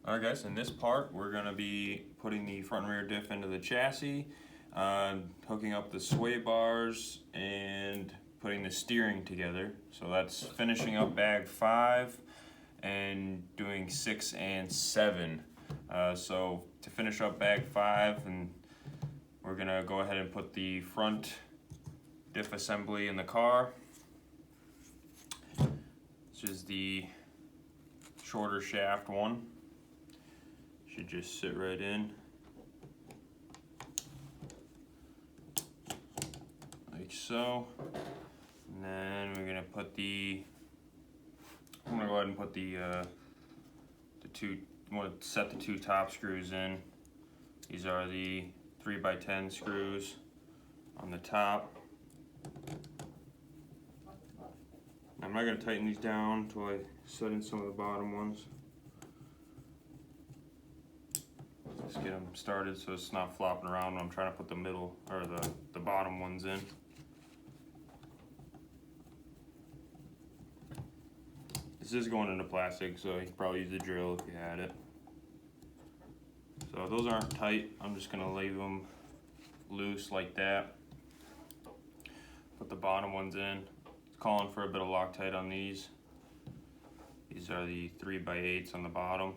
Alright guys, in this part we're going to be putting the front and rear diff into the chassis, hooking up the sway bars, and putting the steering together. So that's finishing up bag 5 and doing 6 and 7. So to finish up bag 5, and we're going to go ahead and put the front diff assembly in the car. This is the shorter shaft one. Should just sit right in like so, and then we're gonna put I'm gonna go ahead and put set the two top screws in. These are the 3x10 screws on the top. I'm not gonna tighten these down until I set in some of the bottom ones. Just get them started so it's not flopping around when I'm trying to put the middle or the bottom ones in. This is going into plastic, so you could probably use a drill if you had it. So those aren't tight. I'm just gonna leave them loose like that. Put the bottom ones in. It's calling for a bit of Loctite on these. These are the 3x8s on the bottom.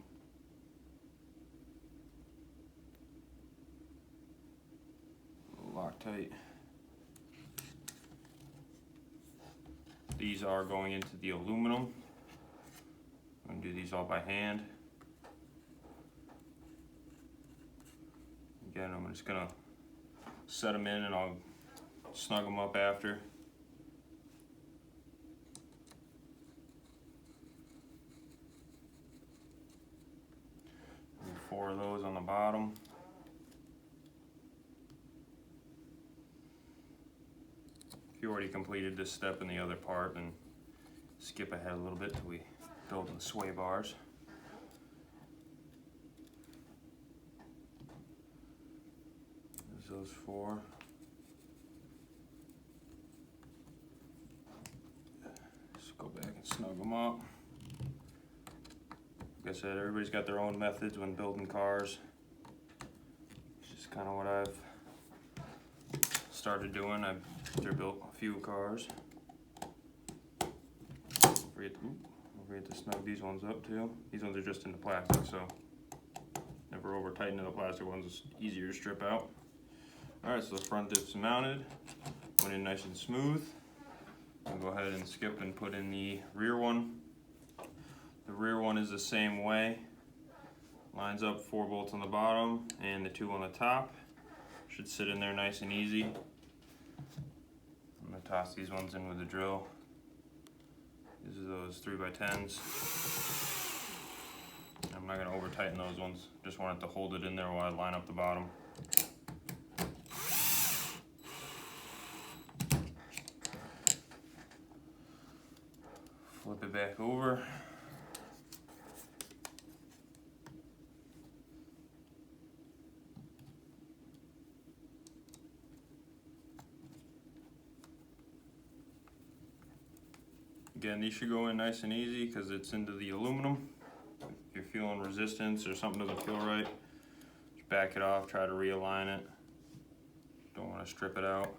Loctite. These are going into the aluminum. I'm going to do these all by hand. Again, I'm just going to set them in and I'll snug them up after. 4 of those on the bottom. If you already completed this step in the other part, then skip ahead a little bit till we build the sway bars. There's those 4. Just go back and snug them up. Like I said, everybody's got their own methods when building cars. It's just kind of what I've started doing. I've built a few cars. Don't forget to snug these ones up too. These ones are just in the plastic, so never over tightening the plastic ones. It's easier to strip out. Alright, so the front diff's mounted. Went in nice and smooth. I'll go ahead and skip and put in the rear one. The rear one is the same way. Lines up 4 bolts on the bottom and the 2 on the top. Should sit in there nice and easy. I'm going to toss these ones in with a drill. These are those 3x10s. I'm not going to over tighten those ones. Just want it to hold it in there while I line up the bottom. Flip it back over. Again, these should go in nice and easy because it's into the aluminum. If you're feeling resistance or something doesn't feel right, just back it off, try to realign it. Don't want to strip it out.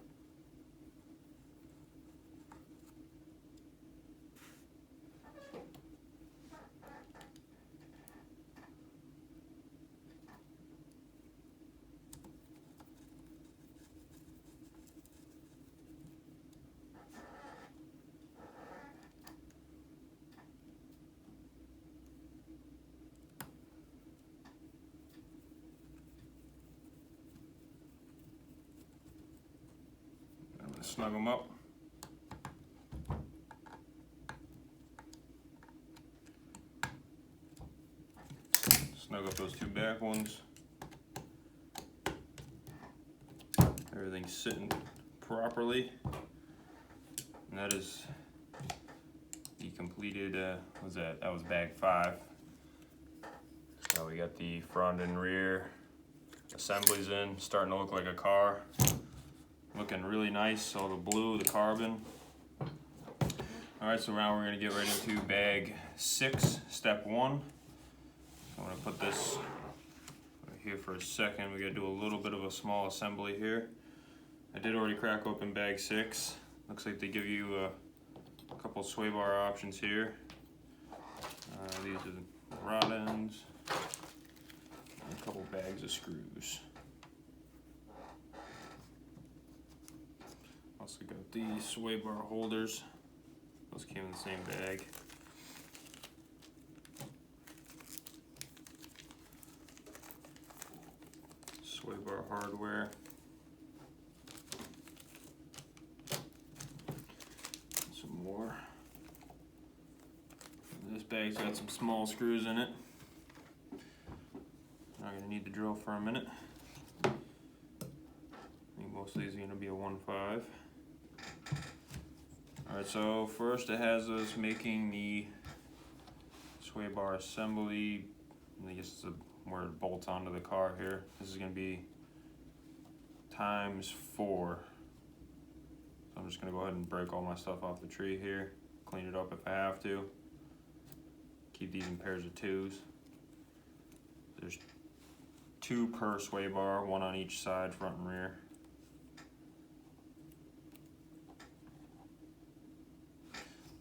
Snug them up. Snug up those 2 back ones. Everything's sitting properly. And that is the completed, that was bag 5. So we got the front and rear assemblies in, starting to look like a car. Looking really nice, all the blue, the carbon. Alright, so now we're going to get right into bag 6, step 1. I'm gonna put this right here for a second. We gotta do a little bit of a small assembly here. I did already crack open bag 6. Looks like they give you a couple sway bar options here. These are the rod ends, and a couple bags of screws. Also got these sway bar holders. Those came in the same bag. Sway bar hardware. Some more. This bag's got some small screws in it. Not gonna need the drill for a minute. I think most of these are gonna be a 1.5. Alright, so first it has us making the sway bar assembly. I guess it's where it bolts onto the car here. This is going to be ×4. So I'm just going to go ahead and break all my stuff off the tree here. Clean it up if I have to. Keep these in pairs of 2s. There's 2 per sway bar, 1 on each side, front and rear.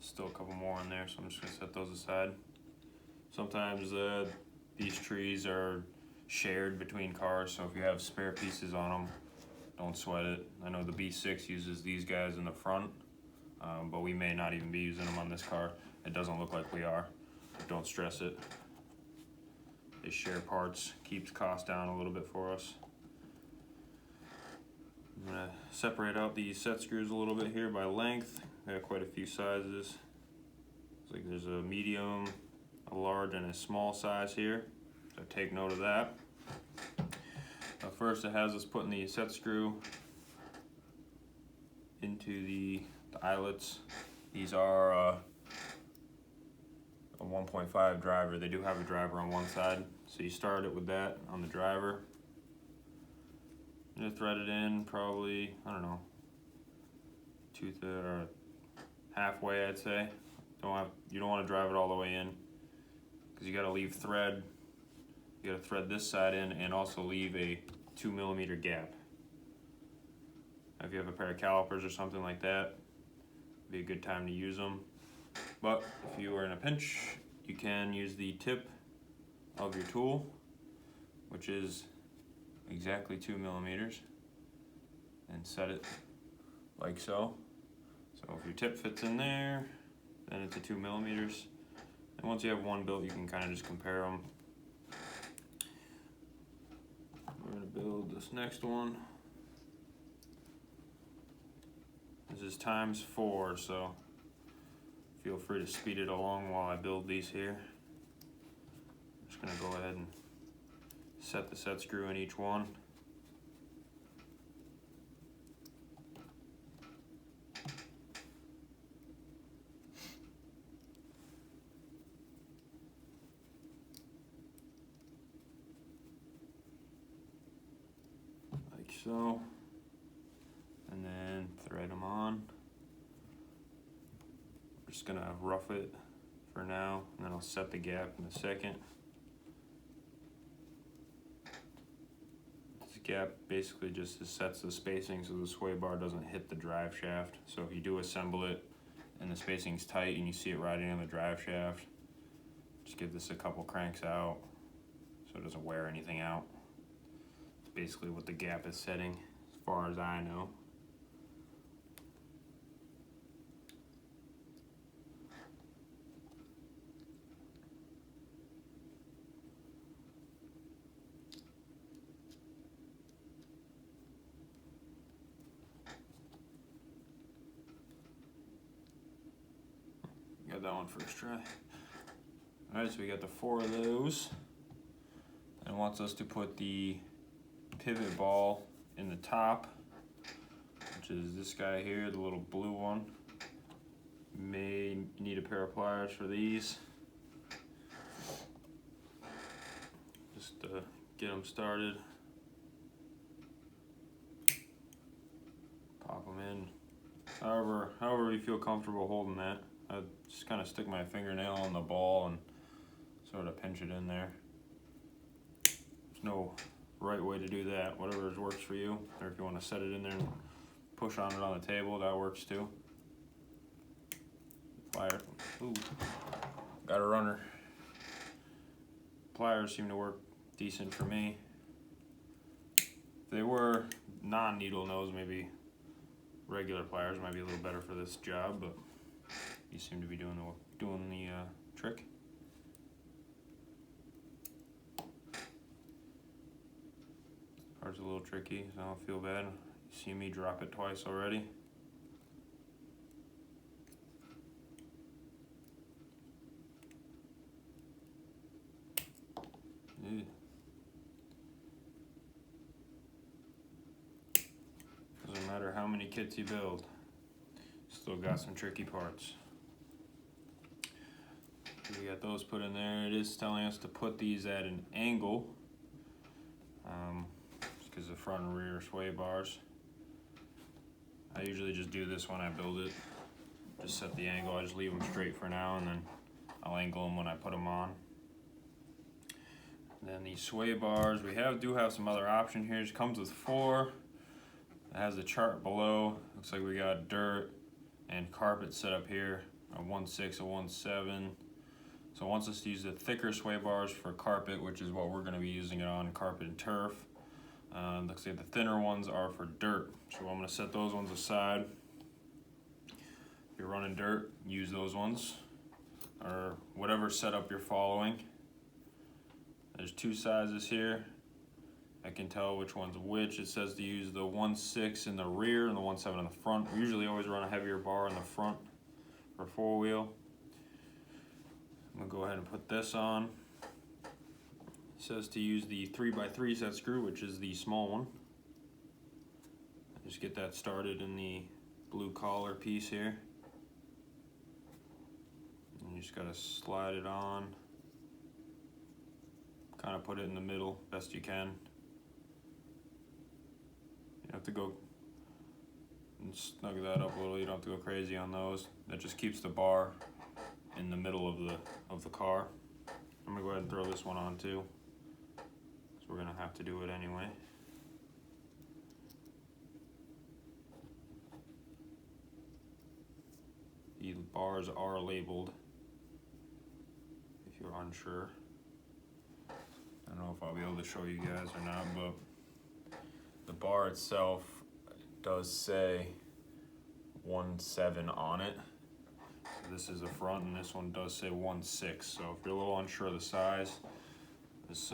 Still a couple more in there, so I'm just going to set those aside. Sometimes these trees are shared between cars, so if you have spare pieces on them, don't sweat it. I know the B6 uses these guys in the front, but we may not even be using them on this car. It doesn't look like we are. Don't stress it. They share parts, keeps cost down a little bit for us. I'm gonna separate out these set screws a little bit here by length. I got quite a few sizes. Looks like there's a medium, a large, and a small size here. So take note of that. First it has us putting the set screw into the eyelets. These are a 1.5 driver. They do have a driver on one side. So you start it with that on the driver. I'm gonna thread it in probably, I don't know, or halfway I'd say. You don't want to drive it all the way in because you got to leave thread. You got to thread this side in and also leave a 2mm gap. If you have a pair of calipers or something like that, it'd be a good time to use them. But if you are in a pinch, you can use the tip of your tool, which is exactly 2mm, and set it like so. So if your tip fits in there, then it's a 2mm. And once you have one built, you can kind of just compare them. We're going to build this next one. This is ×4, so feel free to speed it along while I build these here. I'm just going to go ahead and set the set screw in each one. Like so. And then thread them on. We're just gonna rough it for now, and then I'll set the gap in a second. This gap basically just sets the spacing so the sway bar doesn't hit the drive shaft. So if you do assemble it and the spacing's tight and you see it riding on the drive shaft, just give this a couple cranks out so it doesn't wear anything out. It's basically what the gap is setting as far as I know. Got that one first try. Alright, so we got the 4 of those. And it wants us to put the pivot ball in the top, which is this guy here, the little blue one. May need a pair of pliers for these. Just to get them started. Pop them in. However you feel comfortable holding that. I just kind of stick my fingernail on the ball and sort of pinch it in there. There's no right way to do that. Whatever works for you, or if you want to set it in there and push on it on the table, that works too. Pliers, ooh, got a runner. Pliers seem to work decent for me. If they were non-needle nose, maybe regular pliers might be a little better for this job, but you seem to be doing the trick. Part's a little tricky, so I don't feel bad. You see me drop it twice already. Ew. Doesn't matter how many kits you build, still got some tricky parts. We got those put in there. It is telling us to put these at an angle, because the front and rear sway bars. I usually just do this when I build it. Just set the angle. I just leave them straight for now, and then I'll angle them when I put them on. And then these sway bars, we do have some other option here. It comes with 4. It has the chart below. Looks like we got dirt and carpet set up here. A 1.6, a 1.7. So it wants us to use the thicker sway bars for carpet, which is what we're going to be using it on, carpet and turf. Looks like the thinner ones are for dirt. So I'm going to set those ones aside. If you're running dirt, use those ones, or whatever setup you're following. There's 2 sizes here. I can tell which one's which. It says to use the 1.6 in the rear and the 1.7 in the front. We usually always run a heavier bar in the front for 4-wheel. I'm gonna go ahead and put this on. It says to use the 3x3 set screw, which is the small one. Just get that started in the blue collar piece here. And you just gotta slide it on. Kind of put it in the middle best you can. You have to go and snug that up a little. You don't have to go crazy on those. That just keeps the bar in the middle of the car. I'm gonna go ahead and throw this one on too, so we're gonna have to do it anyway. The bars are labeled if you're unsure. I don't know if I'll be able to show you guys or not, but the bar itself does say 1.7 on it. So this is the front, and this one does say 1.6. So if you're a little unsure of the size, it's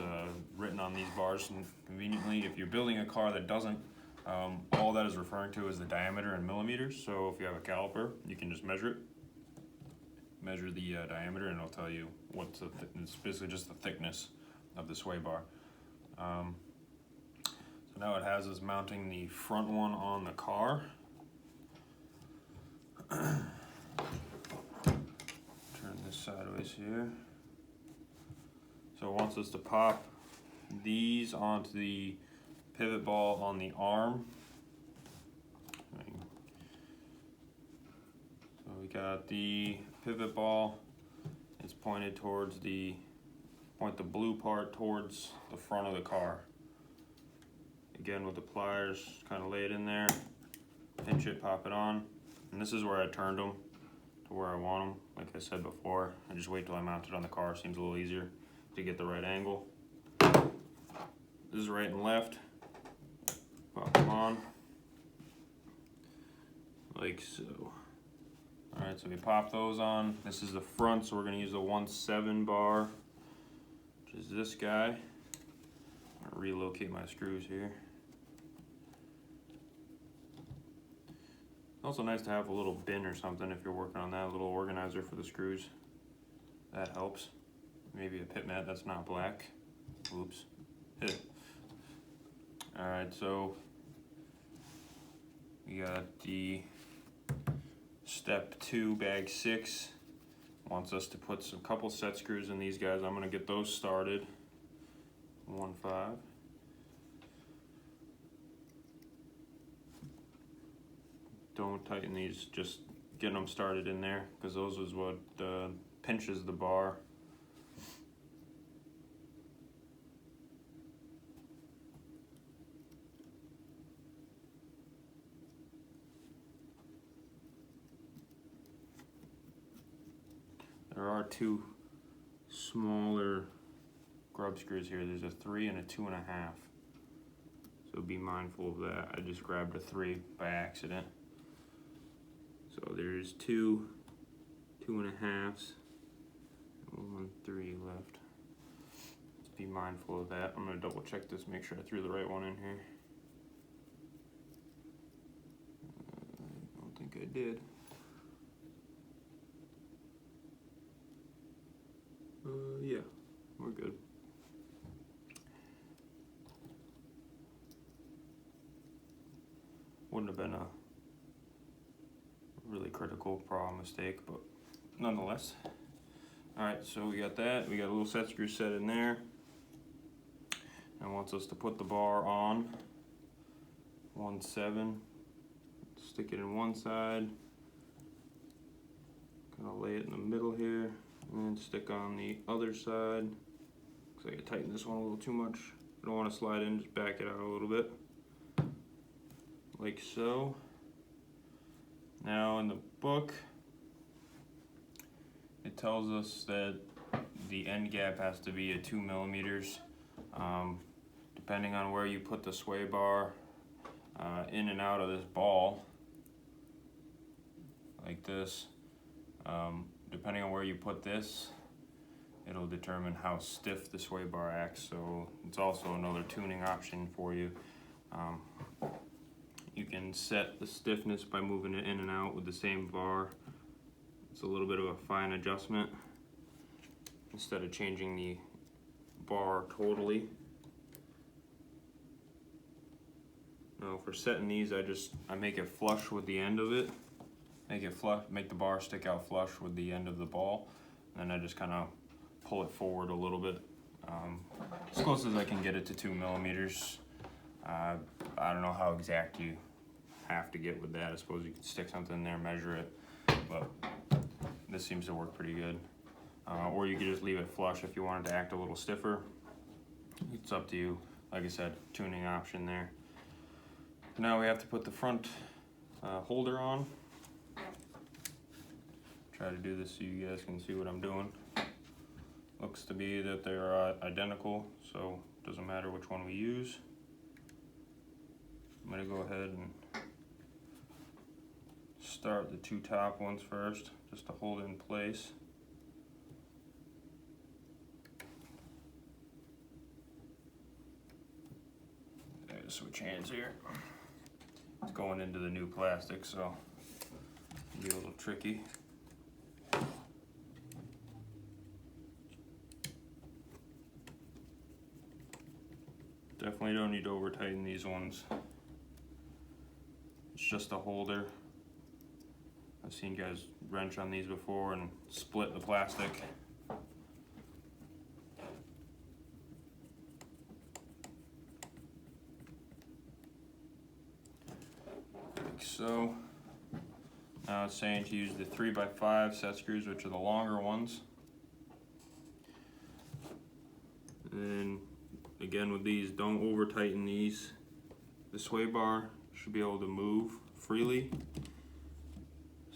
written on these bars conveniently. If you're building a car that doesn't, all that is referring to is the diameter in millimeters. So if you have a caliper, you can just measure it. Measure the diameter, and it'll tell you what's the it's basically just the thickness of the sway bar. So now it has us mounting the front one on the car. Turn this sideways here. So it wants us to pop these onto the pivot ball on the arm. So we got the pivot ball. It's pointed towards point the blue part towards the front of the car. Again, with the pliers, kind of lay it in there, pinch it, pop it on. And this is where I turned them to where I want them. Like I said before, I just wait till I mount it on the car. Seems a little easier to get the right angle. This is right and left. Pop them on, like so. All right, so we pop those on. This is the front, so we're gonna use the 1.7 bar, which is this guy. I'm gonna relocate my screws here. Also nice to have a little bin or something if you're working on that, a little organizer for the screws. That helps. Maybe a pit mat that's not black. Oops. Alright, so we got the step 2 bag 6. Wants us to put some couple set screws in these guys. I'm gonna get those started. 1.5. Don't tighten these, just getting them started in there, because those is what pinches the bar. there are two smaller grub screws here. There's a 3 and a 2.5. So be mindful of that. I just grabbed a 3 by accident. So there's 2 2.5s, 1 3 left. Just be mindful of that. I'm gonna double check this, make sure I threw the right one in here. I don't think I did. Yeah, we're good. Wouldn't have been a really critical problem mistake, but nonetheless. Alright, so we got that. We got a little set screw set in there. And wants us to put the bar on 1/7. Stick it in one side. Gonna lay it in the middle here. And then stick on the other side. Looks like I tightened this one a little too much. If you don't want to slide in, just back it out a little bit. Like so. Now in the book, it tells us that the end gap has to be at 2 millimeters. Depending on where you put the sway bar in and out of this ball, like this, depending on where you put this, it'll determine how stiff the sway bar acts. So it's also another tuning option for you. You can set the stiffness by moving it in and out with the same bar. It's a little bit of a fine adjustment instead of changing the bar totally. Now for setting these, I make it flush with the end of it. Make it flush, make the bar stick out flush with the end of the ball. And then I just kind of pull it forward a little bit. As close as I can get it to 2 millimeters. I don't know how exact you have to get with that. I suppose you could stick something in there, measure it, but this seems to work pretty good. Or you could just leave it flush if you want it to act a little stiffer. It's up to you. Like I said, tuning option there. Now we have to put the front holder on. Try to do this so you guys can see what I'm doing. Looks to be that they're identical, so it doesn't matter which one we use. I'm gonna go ahead and start the 2 top ones first, just to hold it in place. There's switch hands here. It's going into the new plastic, so it'll be a little tricky. Definitely don't need to over tighten these ones. It's just a holder. I've seen guys wrench on these before and split the plastic. Like so. Now it's saying to use the 3x5 set screws, which are the longer ones. And again with these, don't over tighten these. The sway bar should be able to move freely.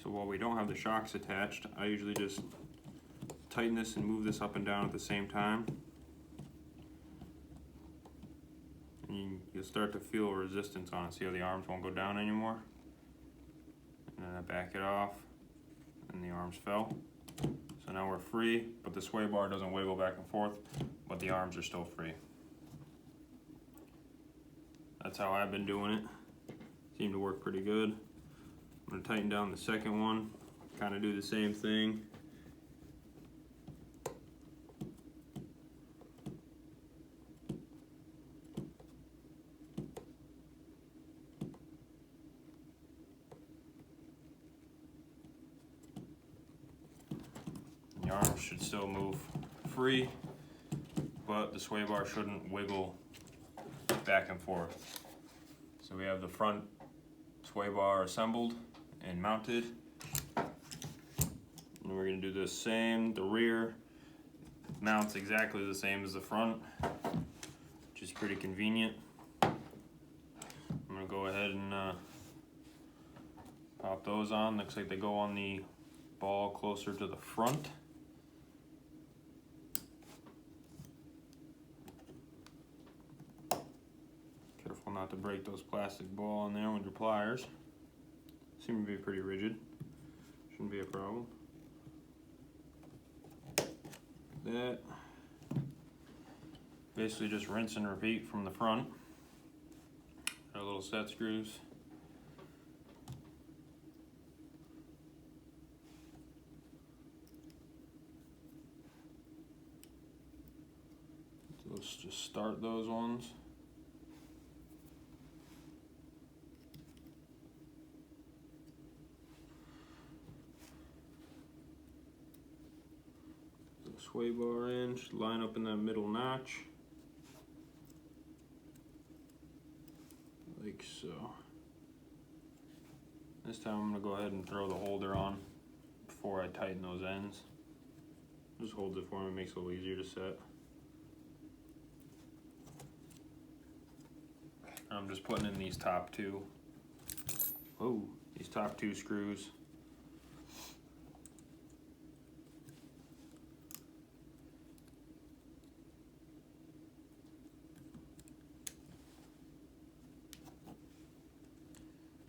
So while we don't have the shocks attached, I usually just tighten this and move this up and down at the same time. And you'll start to feel resistance on it. See how the arms won't go down anymore? And then I back it off and the arms fell. So now we're free, but the sway bar doesn't wiggle back and forth, but the arms are still free. That's how I've been doing it. Seemed to work pretty good. I'm gonna tighten down the second one, kind of do the same thing. The arms should still move free, but the sway bar shouldn't wiggle back and forth. So we have the front sway bar assembled and mounted. And we're going to do the same. The rear mounts exactly the same as the front, which is pretty convenient. I'm going to go ahead and pop those on. Looks like they go on the ball closer to the front. not to break those plastic ball in there with your pliers. Seem to be pretty rigid. Shouldn't be a problem. That. Basically just rinse and repeat from the front. Our little set screws. So let's just start those ones. The sway bar in, should line up in that middle notch. Like so. This time I'm going to go ahead and throw the holder on before I tighten those ends. Just holds it for me, makes it a little easier to set. I'm just putting in these top two. Oh, these top two screws.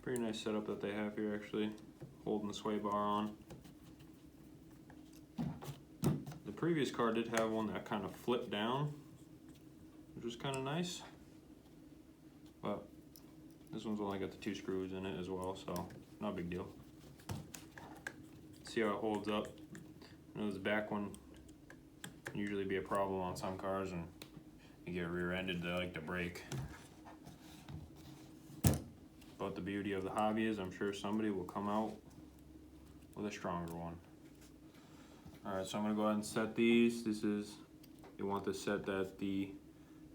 Pretty nice setup that they have here, actually, holding the sway bar on. The previous car did have one that kind of flipped down, which was kind of nice. But this one's only got the 2 screws in it as well, so not a big deal. See how it holds up. I know this back one can usually be a problem on some cars, and you get rear-ended, they like to break. But the beauty of the hobby is I'm sure somebody will come out with a stronger one. Alright, so I'm going to go ahead and set these. This is, you want this set at the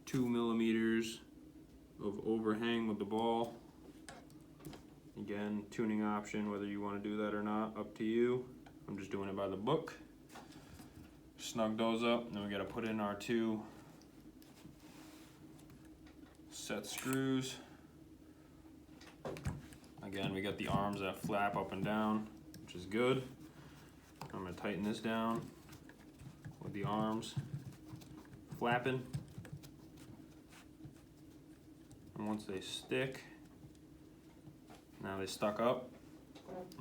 2 millimeters of overhang with the ball. Again, tuning option, whether you want to do that or not, up to you. I'm just doing it by the book. Snug those up, and then we got to put in our 2 set screws. Again, we got the arms that flap up and down, which is good. I'm going to tighten this down with the arms flapping. And once they stick, now they stuck up,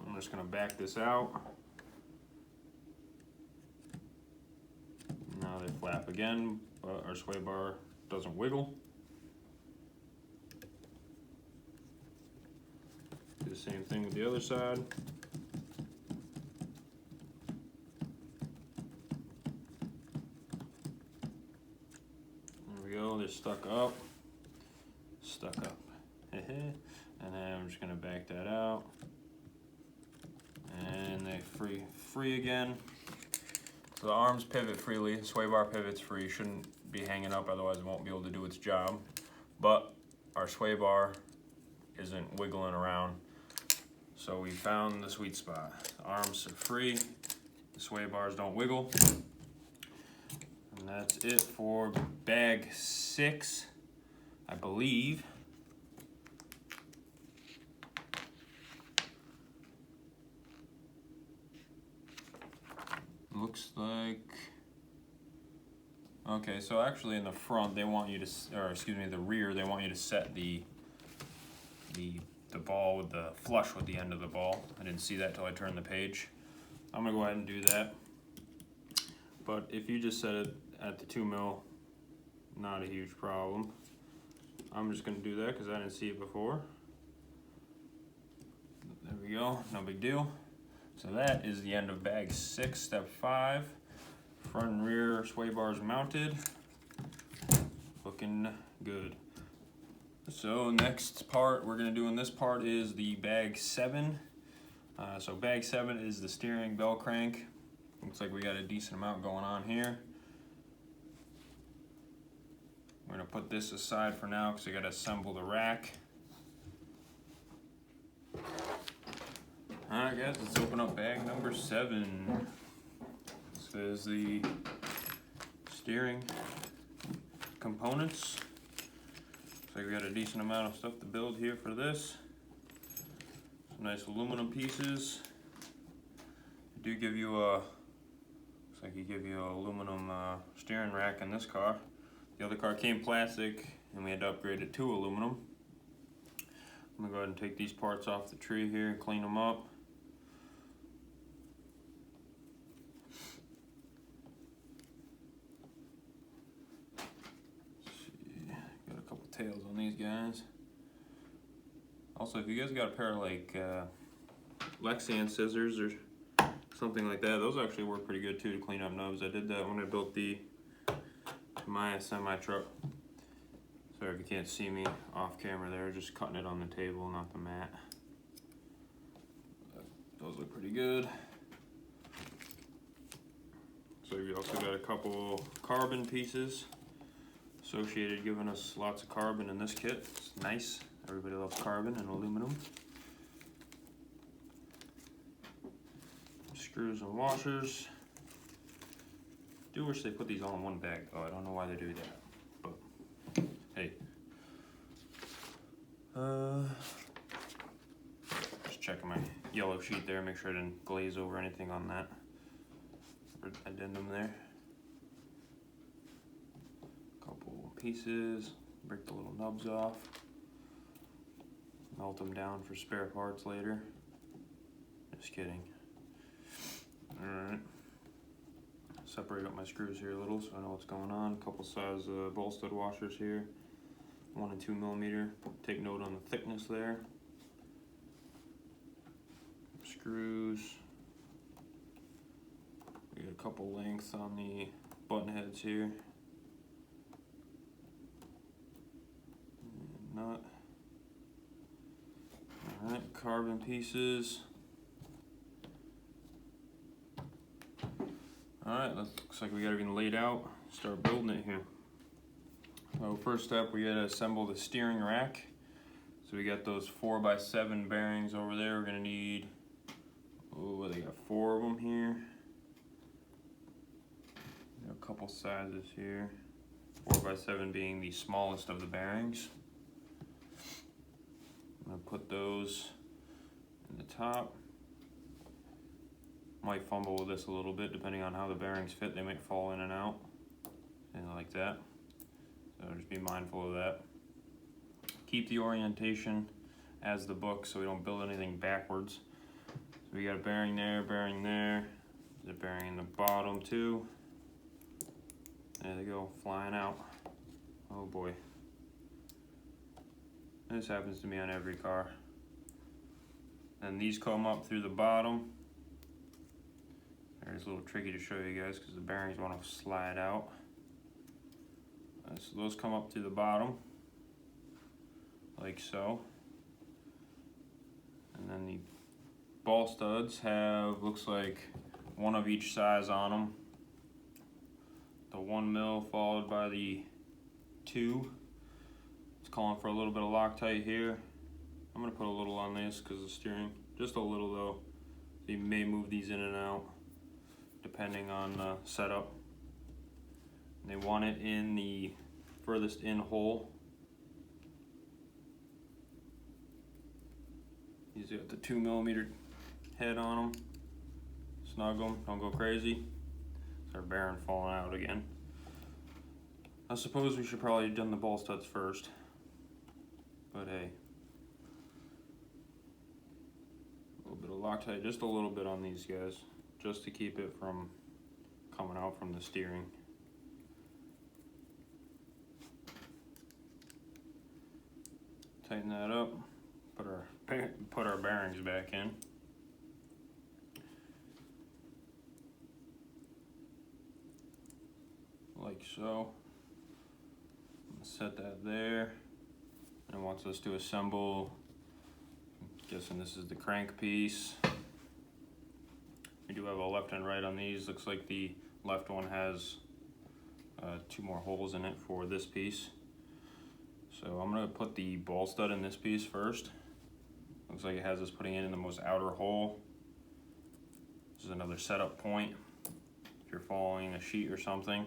I'm just going to back this out. Now they flap again, but our sway bar doesn't wiggle. Do the same thing with the other side. There we go, they're stuck up. And then I'm just gonna back that out. And they free again. So the arms pivot freely, the sway bar pivots free, shouldn't be hanging up, otherwise it won't be able to do its job. But our sway bar isn't wiggling around. So we found the sweet spot. The arms are free, the sway bars don't wiggle. And that's it for bag 6, I believe. Looks like, okay, so actually in the front they want you to, or excuse me, the rear, they want you to set the ball with the flush with the end of the ball. I didn't see that till I turned the page. I'm gonna go ahead and do that. But if you just set it at the 2 mil, not a huge problem. I'm just gonna do that because I didn't see it before. There we go, no big deal. So that is the end of bag 6, step 5. Front and rear sway bars mounted. Looking good. So next part we're gonna do in this part is the bag 7. So bag 7 is the steering bell crank. Looks like we got a decent amount going on here. We're gonna put this aside for now because we gotta assemble the rack. Alright guys, let's open up bag number 7. This is the steering components. Looks like we got a decent amount of stuff to build here for this. Some nice aluminum pieces. They do give you a, looks like you give you an aluminum steering rack in this car. The other car came plastic and we had to upgrade it to aluminum. I'm gonna go ahead and take these parts off the tree here and clean them up. Let's see, got a couple tails on these guys. Also, if you guys got a pair of like Lexan scissors or something like that, those actually work pretty good too to clean up nubs. I did that when I built the Maya semi truck. Sorry if you can't see me off camera there, just cutting it on the table, not the mat. Those look pretty good. So we also got a couple carbon pieces. Associated giving us lots of carbon in this kit. It's nice. Everybody loves carbon and aluminum. Screws and washers. Do wish they put these all in one bag though. I don't know why they do that, but hey. Just checking my yellow sheet there, make sure I didn't glaze over anything on that addendum there. Couple pieces, break the little nubs off, melt them down for spare parts later. Just kidding. Alright, separate up my screws here a little so I know what's going on. A couple size ball stud washers here, 1 and 2 millimeter. Take note on the thickness there. Screws. We got a couple lengths on the button heads here. Nut. Alright, carbon pieces. Alright, looks like we got everything laid out. Start building it here. So first step, we gotta assemble the steering rack. So we got those 4x7 bearings over there. We're gonna need, oh, they got 4 of them here. Got a couple sizes here. 4x7 being the smallest of the bearings. I'm gonna put those in the top. Might fumble with this a little bit depending on how the bearings fit. They might fall in and out, and like that. So just be mindful of that. Keep the orientation as the book so we don't build anything backwards. So we got a bearing there, bearing there. There's a bearing in the bottom too. There they go, flying out. Oh boy. This happens to me on every car. And these come up through the bottom. It's a little tricky to show you guys because the bearings want to slide out. So those come up through the bottom, like so. And then the ball studs have, looks like 1 of each size on them. The 1 mil followed by the 2. It's calling for a little bit of Loctite here. I'm going to put a little on this because of the steering. Just a little though. So you may move these in and out depending on setup. And they want it in the furthest in hole. These got the 2 millimeter head on them. Snug them, don't go crazy. It's our bearing falling out again. I suppose we should probably have done the ball studs first, but hey. A little bit of Loctite, just a little bit on these guys, just to keep it from coming out from the steering. Tighten that up, put our bearings back in. Like so. Set that there. And it wants us to assemble, I'm guessing this is the crank piece. We do have a left and right on these. Looks like the left one has 2 more holes in it for this piece. So I'm gonna put the ball stud in this piece first. Looks like it has us putting it in the most outer hole. This is another setup point if you're following a sheet or something.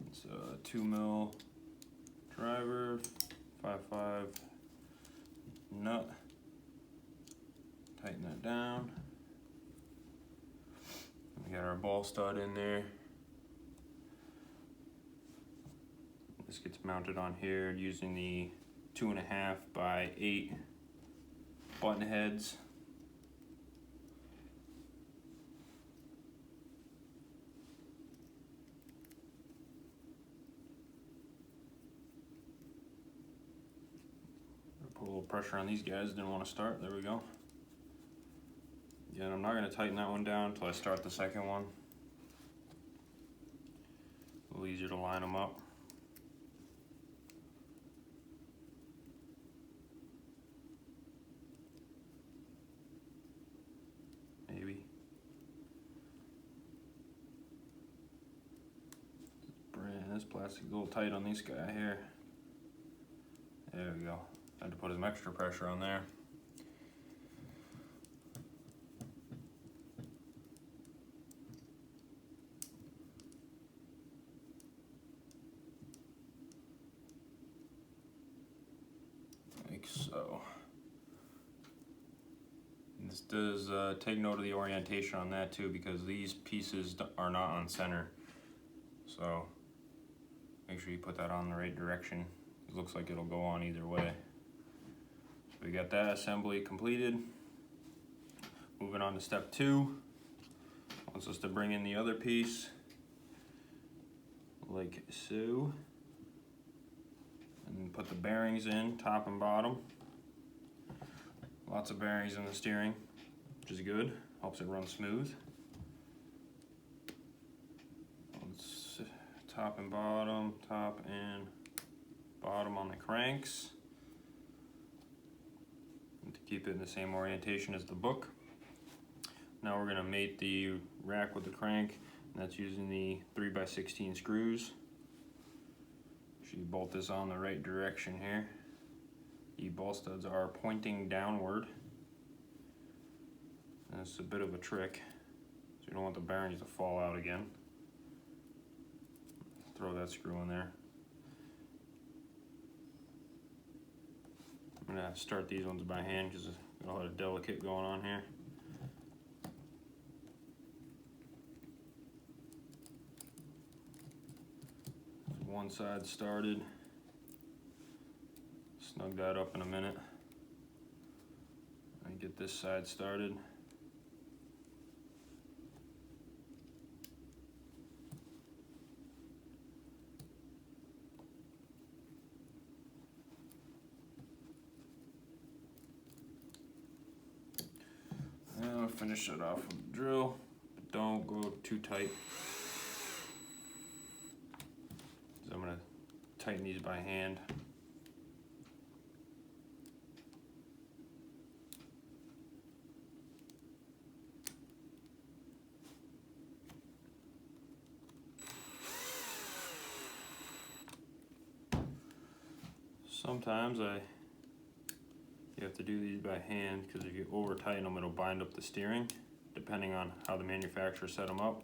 It's a 2 mil driver, 5.5 nut. Tighten that down. We got our ball stud in there. gets mounted on here using the 2.5 by 8 button heads. Put a little pressure on these guys, didn't want to start. There we go. Again, I'm not going to tighten that one down until I start the second one. A little easier to line them up. Maybe. This plastic's a little tight on this guy here. There we go. Had to put some extra pressure on there. Like so. And this does take note of the orientation on that too, because these pieces are not on center. So make sure you put that on the right direction. It looks like it'll go on either way. So we got that assembly completed. Moving on to step 2. Wants us to bring in the other piece, like so. And put the bearings in, top and bottom. Lots of bearings in the steering, which is good. Helps it run smooth. Top and bottom, top and bottom on the cranks. And to keep it in the same orientation as the book. Now we're gonna mate the rack with the crank, and that's using the 3x16 screws. Should you bolt this on the right direction here. The ball studs are pointing downward. And it's a bit of a trick, so you don't want the bearings to fall out again. Throw that screw in there. I'm gonna start these ones by hand because there's a lot of delicate going on here. One side started. Snug that up in a minute. And get this side started. And I'll finish it off with the drill, but don't go too tight. So I'm gonna tighten these by hand. Sometimes you have to do these by hand because if you over tighten them, it'll bind up the steering, depending on how the manufacturer set them up.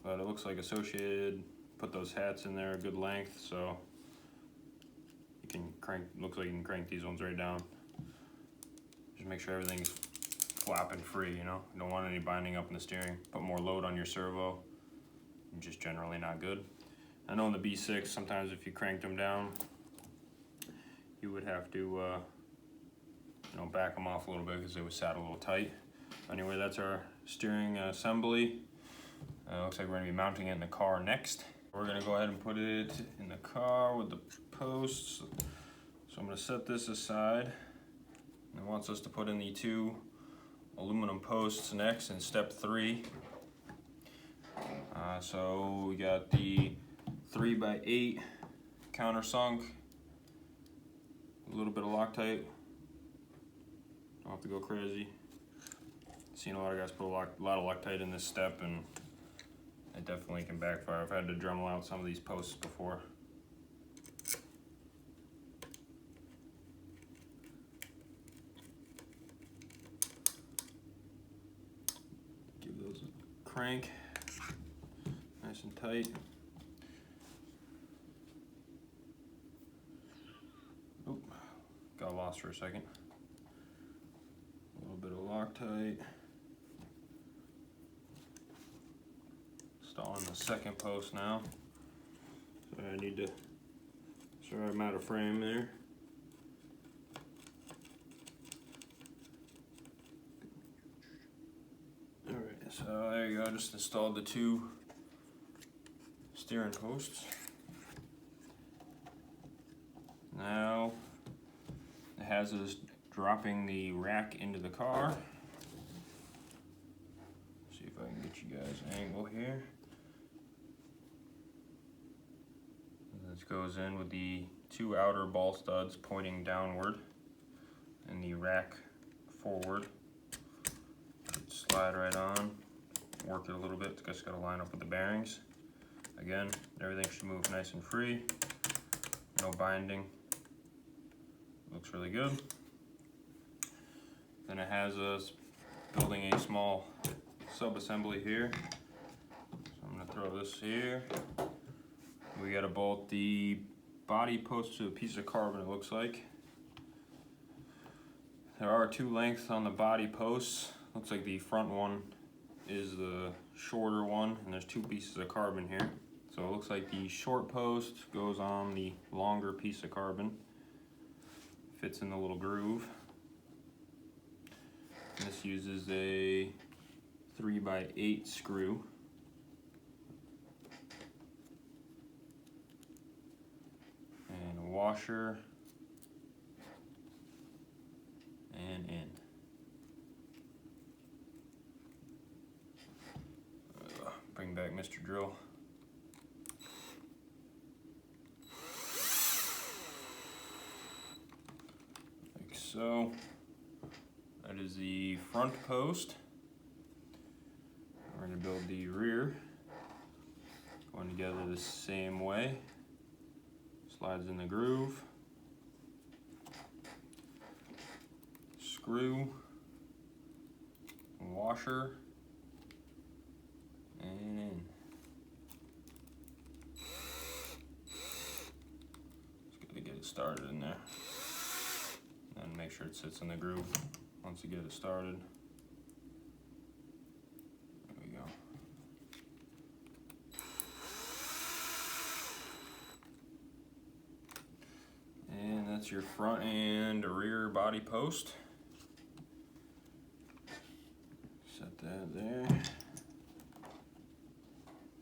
But it looks like Associated put those hats in there a good length, so you can crank. Looks like you can crank these ones right down. Just make sure everything's flapping free. You know, you don't want any binding up in the steering. Put more load on your servo. Just generally not good. I know in the B6, sometimes if you cranked them down, you would have to, you know, back them off a little bit because they would sat a little tight. Anyway, that's our steering assembly. Looks like we're gonna be mounting it in the car next. We're gonna go ahead and put it in the car with the posts. So I'm gonna set this aside. And it wants us to put in the 2 aluminum posts next in step 3. So we got the 3x8 countersunk. A little bit of Loctite. Don't have to go crazy. Seen a lot of guys put a lot of Loctite in this step, and it definitely can backfire. I've had to Dremel out some of these posts before. Give those a crank, nice and tight. Oop, got lost for a second. A little bit of Loctite. Installing the second post now. So I need to Sorry, I'm out of frame there. Alright, so there you go, just installed the 2 steering posts. Now it has us dropping the rack into the car. See if I can get you guys an angle here. This goes in with the 2 outer ball studs pointing downward and the rack forward. Slide right on, work it a little bit, just gotta line up with the bearings. Again, everything should move nice and free, no binding. Looks really good. Then it has us building a small sub-assembly here. So I'm gonna throw this here. We gotta bolt the body post to a piece of carbon, it looks like. There are 2 lengths on the body posts. Looks like the front one is the shorter one, and there's 2 pieces of carbon here. So it looks like the short post goes on the longer piece of carbon. Fits in the little groove. And this uses a 3x8 screw. And a washer. And in. Bring back Mr. Drill. Like so. That is the front post. We're going to build the rear. Going together the same way. Slides in the groove. Screw. Washer. And in. Just gotta get it started in there. And make sure it sits in the groove once you get it started. There we go. And that's your front and rear body post. Set that there.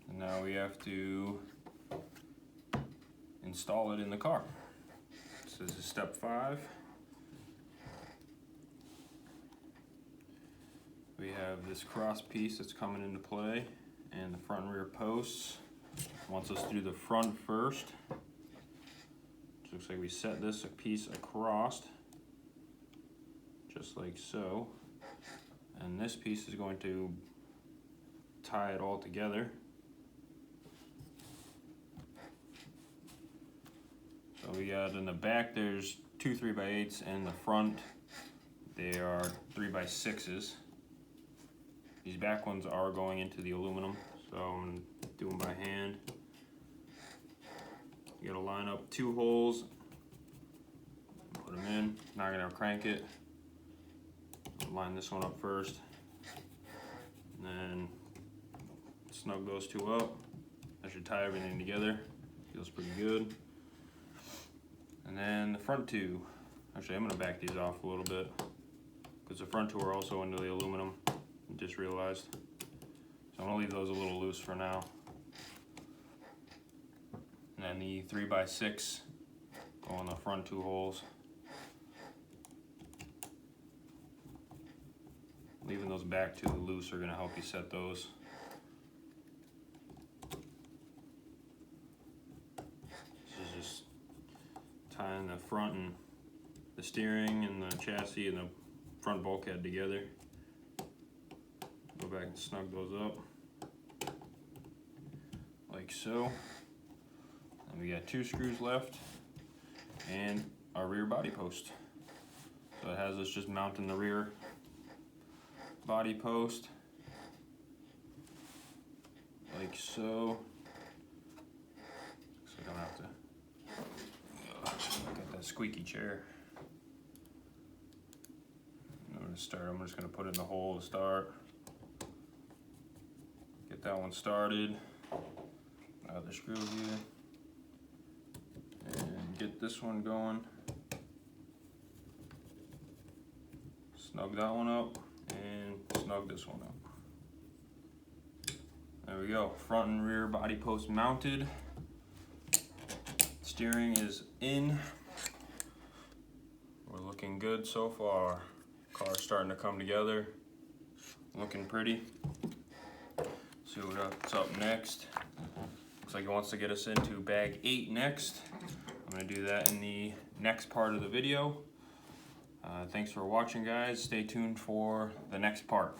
And now we have to install it in the car. So this is step 5. We have this cross piece that's coming into play and the front and rear posts. Wants us to do the front first. So looks like we set this piece across, just like so. And this piece is going to tie it all together. So we got in the back there's 2 3x8s, and in the front they are 3x6s. These back ones are going into the aluminum, so I'm going to do them by hand. You gotta line up 2 holes, put them in, now I'm going to crank it. Line this one up first, and then snug those 2 up. That should tie everything together. Feels pretty good. And then the front 2, actually I'm going to back these off a little bit because the front 2 are also into the aluminum. I just realized. So I'm going to leave those a little loose for now. And then the 3x6 go on the front 2 holes. Leaving those back 2 loose are going to help you set those. This is just tying the front and the steering and the chassis and the front bulkhead together. Go back and snug those up like so. And we got 2 screws left and our rear body post. So it has us just mounting the rear body post like so. Looks like I'm gonna have to look at that squeaky chair. I'm gonna start. I'm just gonna put it in the hole to start. Get that one started. Other screw here, and get this one going. Snug that one up and snug this one up. There we go, front and rear body post mounted. Steering is in. We're looking good so far. Car's starting to come together. Looking pretty. See what's up next. Looks like it wants to get us into bag 8 next. I'm gonna do that in the next part of the video. Thanks for watching, guys. Stay tuned for the next part.